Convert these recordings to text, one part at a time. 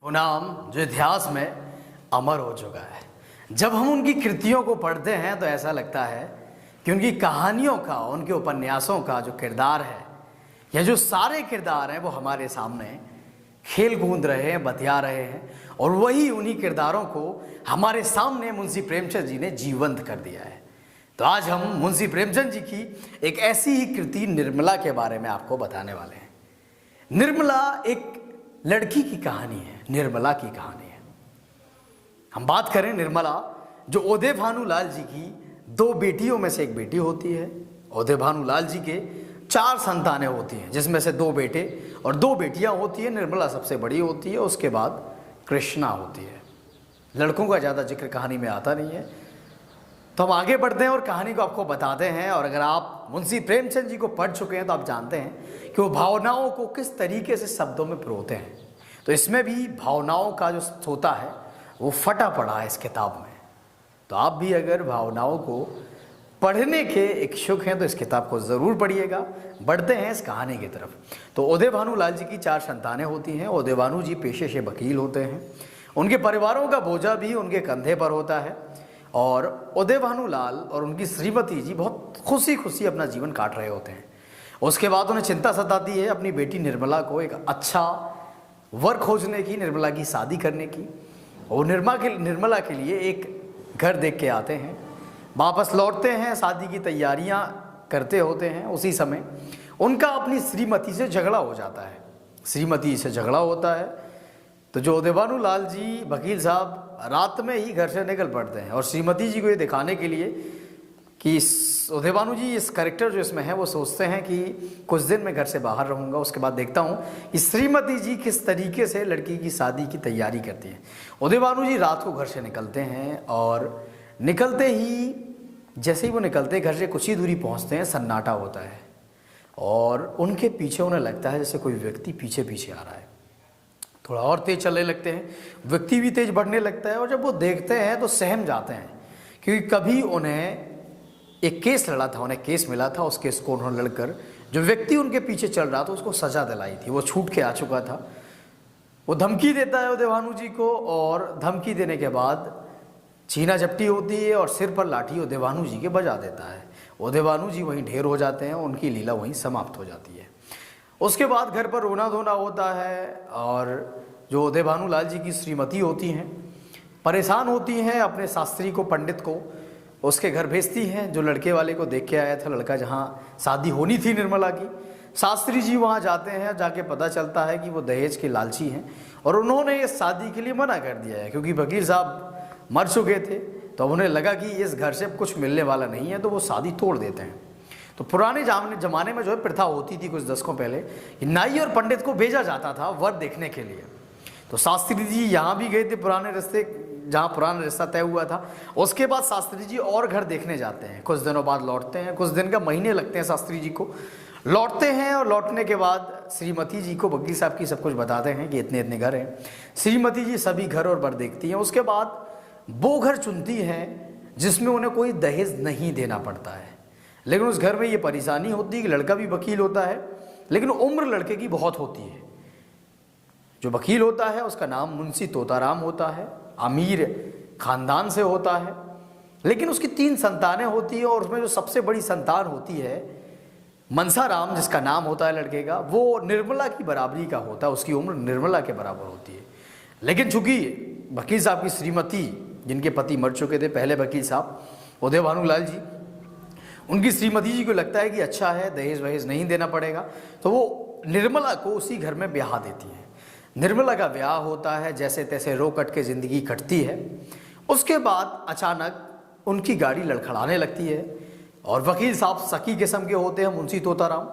वो नाम जो इतिहास में अमर हो चुका है। जब हम उनकी कृतियों को पढ़ते हैं तो ऐसा लगता है कि उनकी कहानियों का, उनके उपन्यासों का जो किरदार है या जो सारे किरदार हैं वो हमारे सामने खेल कूद रहे हैं, बतिया रहे हैं, और वही उन्हीं किरदारों को हमारे सामने मुंशी प्रेमचंद जी ने जीवंत कर दिया है। तो आज हम मुंशी प्रेमचंद जी की एक ऐसी ही कृति निर्मला के बारे में आपको बताने वाले हैं। निर्मला एक लड़की की कहानी है, निर्मला की कहानी है। हम बात करें निर्मला, जो उदय भानुलाल जी की दो बेटियों में से एक बेटी होती है। उदय भानुलाल जी के 4 संतानें होती हैं, जिसमें से 2 बेटे और 2 बेटियां होती हैं। निर्मला सबसे बड़ी होती है, उसके बाद कृष्णा होती है। लड़कों का ज़्यादा जिक्र कहानी में आता नहीं है। तो हम आगे बढ़ते हैं और कहानी को आपको बताते हैं। और अगर आप मुंशी प्रेमचंद जी को पढ़ चुके हैं तो आप जानते हैं कि वो भावनाओं को किस तरीके से शब्दों में पिरोते हैं। तो इसमें भी भावनाओं का जो होता है वो फटा पड़ा है इस किताब में। तो आप भी अगर भावनाओं को पढ़ने के इच्छुक हैं तो इस किताब को ज़रूर पढ़िएगा। बढ़ते हैं इस कहानी की तरफ। तो उदय भानुलाल जी की 4 संतानें होती हैं। उदय भानु जी पेशे से वकील होते हैं। उनके परिवारों का बोझा भी उनके कंधे पर होता है। और उदय भानुलाल और उनकी श्रीमती जी बहुत खुशी खुशी अपना जीवन काट रहे होते हैं। उसके बाद उन्हें चिंता सताती है अपनी बेटी निर्मला को एक अच्छा वर खोजने की, निर्मला की शादी करने की। और निर्मला के लिए एक घर देख के आते हैं, वापस लौटते हैं, शादी की तैयारियां करते होते हैं। उसी समय उनका अपनी श्रीमती से झगड़ा हो जाता है। श्रीमती से झगड़ा होता है तो जो उदय भानुलाल जी वकील साहब रात में ही घर से निकल पड़ते हैं और श्रीमती जी को ये दिखाने के लिए कि उदय भानु जी इस कैरेक्टर जो इसमें है वो सोचते हैं कि कुछ दिन मैं घर से बाहर रहूँगा, उसके बाद देखता हूँ कि श्रीमती जी किस तरीके से लड़की की शादी की तैयारी करती हैं। उदय भानु जी रात को घर से निकलते हैं और निकलते ही जैसे ही वो निकलते घर से कुछ ही दूरी पहुँचते हैं, सन्नाटा होता है और उनके पीछे उन्हें लगता है जैसे कोई व्यक्ति पीछे पीछे आ रहा है। थोड़ा और तेज चलने लगते हैं, व्यक्ति भी तेज बढ़ने लगता है और जब वो देखते हैं तो सहम जाते हैं, क्योंकि कभी उन्हें एक केस लड़ा था, उन्हें केस मिला था। उस केस को उन्होंने लड़कर जो व्यक्ति उनके पीछे चल रहा था उसको सजा दिलाई थी, वो छूट के आ चुका था। वो धमकी देता है उदय भानु जी को और धमकी देने के बाद छीना झपटी होती है और सिर पर लाठी उदय भानु जी के बजा देता है। उदय भानु जी वहीं ढेर हो जाते हैं, उनकी लीला वहीं समाप्त हो जाती है। उसके बाद घर पर रोना धोना होता है और जो उदय भानुलाल जी की श्रीमती होती हैं परेशान होती हैं, अपने शास्त्री को, पंडित को उसके घर भेजती हैं जो लड़के वाले को देख के आया था, लड़का जहाँ शादी होनी थी निर्मला की। शास्त्री जी वहाँ जाते हैं, जाके पता चलता है कि वो दहेज के लालची हैं और उन्होंने इस शादी के लिए मना कर दिया है, क्योंकि वकील साहब मर चुके थे। तो उन्हें लगा कि इस घर से कुछ मिलने वाला नहीं है, तो वो शादी तोड़ देते हैं। तो पुराने ज़माने में जो है प्रथा होती थी कुछ दशकों पहले, नाई और पंडित को भेजा जाता था वर देखने के लिए। तो शास्त्री जी यहाँ भी गए थे पुराने रिश्ते, जहाँ पुराना रिश्ता तय हुआ था। उसके बाद शास्त्री जी और घर देखने जाते हैं, कुछ दिनों बाद लौटते हैं, कुछ दिन का महीने लगते हैं शास्त्री जी को। लौटते हैं और लौटने के बाद श्रीमती जी को वकील साहब की सब कुछ बताते हैं कि इतने इतने घर हैं। श्रीमती जी सभी घर और बर देखती हैं। उसके बाद वो घर चुनती हैं जिसमें उन्हें कोई दहेज नहीं देना पड़ता है। लेकिन उस घर में ये परेशानी होती है कि लड़का भी वकील होता है, लेकिन उम्र लड़के की बहुत होती है। जो वकील होता है उसका नाम मुंशी तोताराम होता है, अमीर खानदान से होता है, लेकिन उसकी 3 संतानें होती है और उसमें जो सबसे बड़ी संतान होती है मनसाराम, जिसका नाम होता है लड़के का, वो निर्मला की बराबरी का होता है, उसकी उम्र निर्मला के बराबर होती है। लेकिन चूंकि वकील साहब की श्रीमती, जिनके पति मर चुके थे पहले वकील साहब उदय भानुलाल जी, उनकी श्रीमती जी को लगता है कि अच्छा है, दहेज वहेज नहीं देना पड़ेगा, तो वो निर्मला को उसी घर में ब्याह देती है। निर्मला का ब्याह होता है, जैसे तैसे रो कट के ज़िंदगी कटती है। उसके बाद अचानक उनकी गाड़ी लड़खड़ाने लगती है और वकील साहब सखी किस्म के होते हैं, मुंशी तोताराम,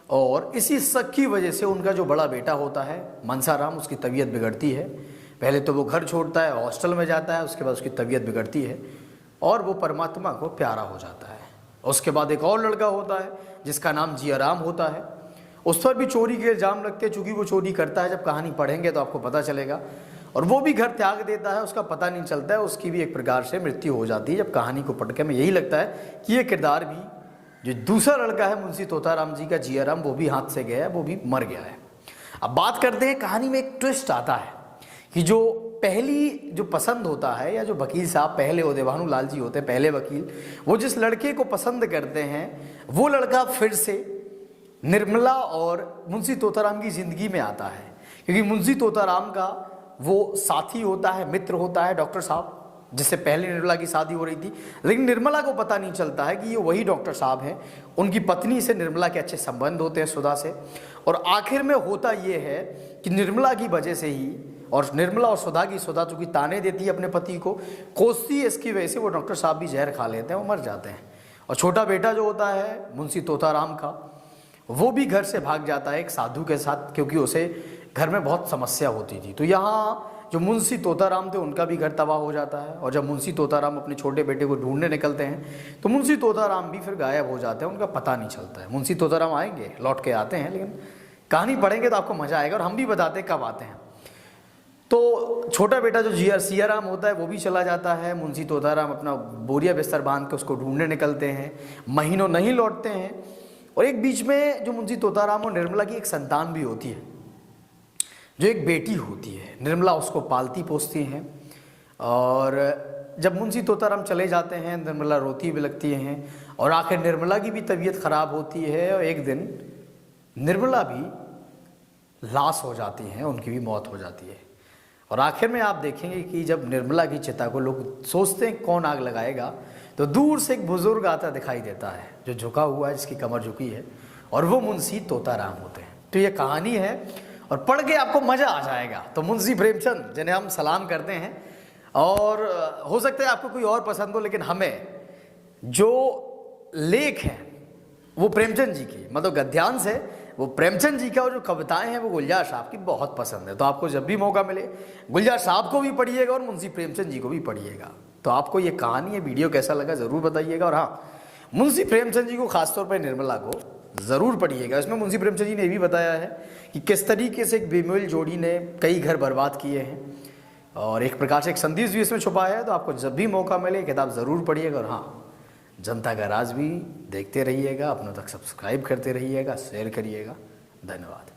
और इसी शक की वजह से उनका जो बड़ा बेटा होता है मनसाराम, उसकी तबीयत बिगड़ती है। पहले तो वो घर छोड़ता है, हॉस्टल में जाता है, उसके बाद उसकी तबीयत बिगड़ती है और वो परमात्मा को प्यारा हो जाता है। उसके बाद एक और लड़का होता है जिसका नाम जियाराम होता है। उस पर भी चोरी के इल्ज़ाम लगते हैं, चूँकि वो चोरी करता है। जब कहानी पढ़ेंगे तो आपको पता चलेगा। और वो भी घर त्याग देता है, उसका पता नहीं चलता है, उसकी भी एक प्रकार से मृत्यु हो जाती है। जब कहानी को पढ़ के हमें यही लगता है कि ये किरदार भी, जो दूसरा लड़का है मुंशी तोताराम जी का जियाराम, वो भी हाथ से गया है, वो भी मर गया है। अब बात करते हैं, कहानी में एक ट्विस्ट आता है कि जो पहली जो पसंद होता है, या जो वकील साहब पहले होते, भानूलाल जी होते पहले वकील, वो जिस लड़के को पसंद करते हैं वो लड़का फिर से निर्मला और मुंशी तोताराम की ज़िंदगी में आता है। क्योंकि मुंशी तोताराम का वो साथी होता है, मित्र होता है डॉक्टर साहब, जिससे पहले निर्मला की शादी हो रही थी। लेकिन निर्मला को पता नहीं चलता है कि ये वही डॉक्टर साहब हैं। उनकी पत्नी से निर्मला के अच्छे संबंध होते हैं, सुधा से। और आखिर में होता ये है कि निर्मला की वजह से ही, और निर्मला और सुधा चूँकि ताने देती है अपने पति को, कोसती है, इसकी वजह से वो डॉक्टर साहब भी जहर खा लेते हैं, वो मर जाते हैं। और छोटा बेटा जो होता है मुंशी तोताराम का, वो भी घर से भाग जाता है एक साधु के साथ, क्योंकि उसे घर में बहुत समस्या होती थी। तो यहाँ जो मुंशी तोताराम थे उनका भी घर तबाह हो जाता है। और जब मुंशी तोताराम अपने छोटे बेटे को ढूंढने निकलते हैं तो मुंशी तोताराम भी फिर गायब हो जाते हैं, उनका पता नहीं चलता है। मुंशी तोताराम आएंगे, लौट के आते हैं, लेकिन कहानी पढ़ेंगे तो आपको मज़ा आएगा, और हम भी बताते हैं कब आते हैं। तो छोटा बेटा जो सियाराम होता है वो भी चला जाता है। मुंशी तोताराम अपना बोरिया बिस्तर बांध के उसको ढूंढने निकलते हैं, महीनों नहीं लौटते हैं। और एक बीच में जो मुंशी तोताराम और निर्मला की एक संतान भी होती है, जो एक बेटी होती है। निर्मला उसको पालती पोसती हैं। और जब मुंशी तोताराम चले जाते हैं, निर्मला रोती भी लगती हैं, और आखिर निर्मला की भी तबीयत खराब होती है, और एक दिन निर्मला भी लाश हो जाती हैं, उनकी भी मौत हो जाती है। और आखिर में आप देखेंगे कि जब निर्मला की चिता को लोग सोचते हैं कौन आग लगाएगा, तो दूर से एक बुजुर्ग आता दिखाई देता है, जो झुका हुआ है, जिसकी कमर झुकी है, और वो मुंशी तोताराम होते हैं। तो ये कहानी है, और पढ़ के आपको मज़ा आ जाएगा। तो मुंशी प्रेमचंद, जिन्हें हम सलाम करते हैं, और हो सकता है आपको कोई और पसंद हो, लेकिन हमें जो लेख हैं वो प्रेमचंद जी की, मतलब गद्यांश है वो प्रेमचंद जी का, और जो कविताएं हैं वो गुलजार साहब की बहुत पसंद है। तो आपको जब भी मौका मिले गुलजार साहब को भी पढ़िएगा और मुंशी प्रेमचंद जी को भी पढ़िएगा। तो आपको ये कहानी, ये वीडियो कैसा लगा ज़रूर बताइएगा। और हाँ, मुंशी प्रेमचंद जी को, खासतौर पर निर्मला को ज़रूर पढ़िएगा। इसमें मुंशी प्रेमचंद जी ने ये भी बताया है कि किस तरीके से एक बेमेल जोड़ी ने कई घर बर्बाद किए हैं, और एक प्रकार से एक संदेश भी इसमें छुपाया है। तो आपको जब भी मौका मिले किताब ज़रूर पढ़िएगा। और हाँ, जनता का राज भी देखते रहिएगा, अपनों तक सब्सक्राइब करते रहिएगा, शेयर करिएगा। धन्यवाद।